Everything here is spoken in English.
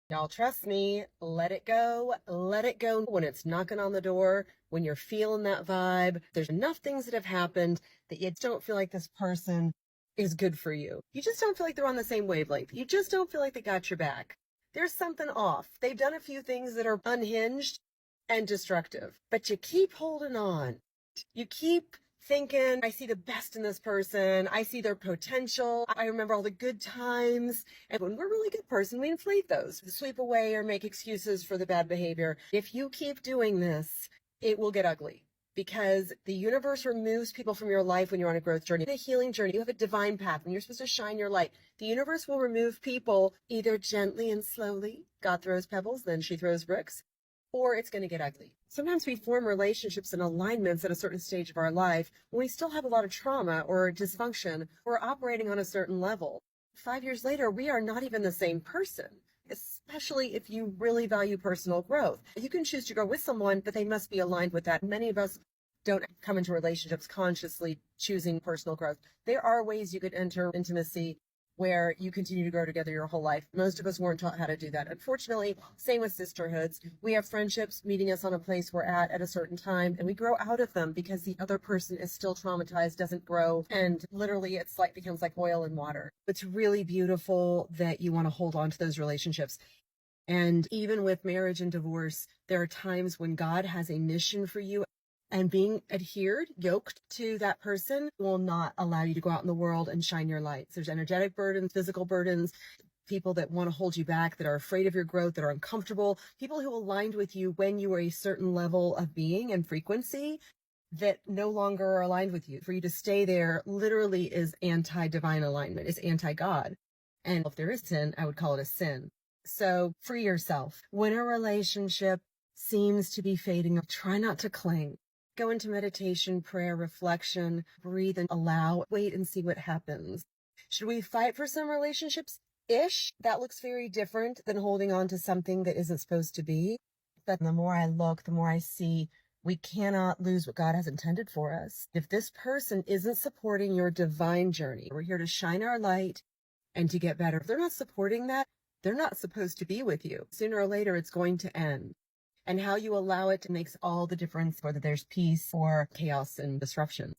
Y'all trust me, let it go. Let it go when it's knocking on the door, when you're feeling that vibe. There's enough things that have happened that you don't feel like this person is good for you. You just don't feel like they're on the same wavelength. You just don't feel like they got your back. There's something off. They've done a few things that are unhinged and destructive, but you keep holding on. You keep thinking, I see the best in this person. I see their potential. I remember all the good times. And when we're a really good person, we inflate those, sweep away or make excuses for the bad behavior. If you keep doing this, it will get ugly because the universe removes people from your life when you're on a growth journey, a healing journey. You have a divine path and you're supposed to shine your light. The universe will remove people either gently and slowly. God throws pebbles, then she throws bricks, or it's going to get ugly. Sometimes we form relationships and alignments at a certain stage of our life when we still have a lot of trauma or dysfunction. We're operating on a certain level. 5 years later, we are not even the same person, especially if you really value personal growth. You can choose to grow with someone, but they must be aligned with that. Many of us don't come into relationships consciously choosing personal growth. There are ways you could enter intimacy where you continue to grow together your whole life. Most of us weren't taught how to do that. Unfortunately, same with sisterhoods. We have friendships meeting us on a place we're at a certain time, and we grow out of them because the other person is still traumatized, doesn't grow, and literally it's like becomes like oil and water. It's really beautiful that you want to hold on to those relationships. And even with marriage and divorce, there are times when God has a mission for you. And being yoked to that person will not allow you to go out in the world and shine your lights. There's energetic burdens, physical burdens, people that want to hold you back, that are afraid of your growth, that are uncomfortable, people who aligned with you when you were a certain level of being and frequency that no longer are aligned with you. For you to stay there literally is anti-divine alignment, is anti-God. And if there is sin, I would call it a sin. So free yourself. When a relationship seems to be fading, try not to cling. Go into meditation, prayer, reflection, breathe and allow, wait and see what happens. Should we fight for some relationships? That looks very different than holding on to something that isn't supposed to be. But the more I look, the more I see we cannot lose what God has intended for us. If this person isn't supporting your divine journey, we're here to shine our light and to get better. If they're not supporting that, they're not supposed to be with you. Sooner or later, it's going to end. And how you allow it makes all the difference, whether there's peace or chaos and disruption.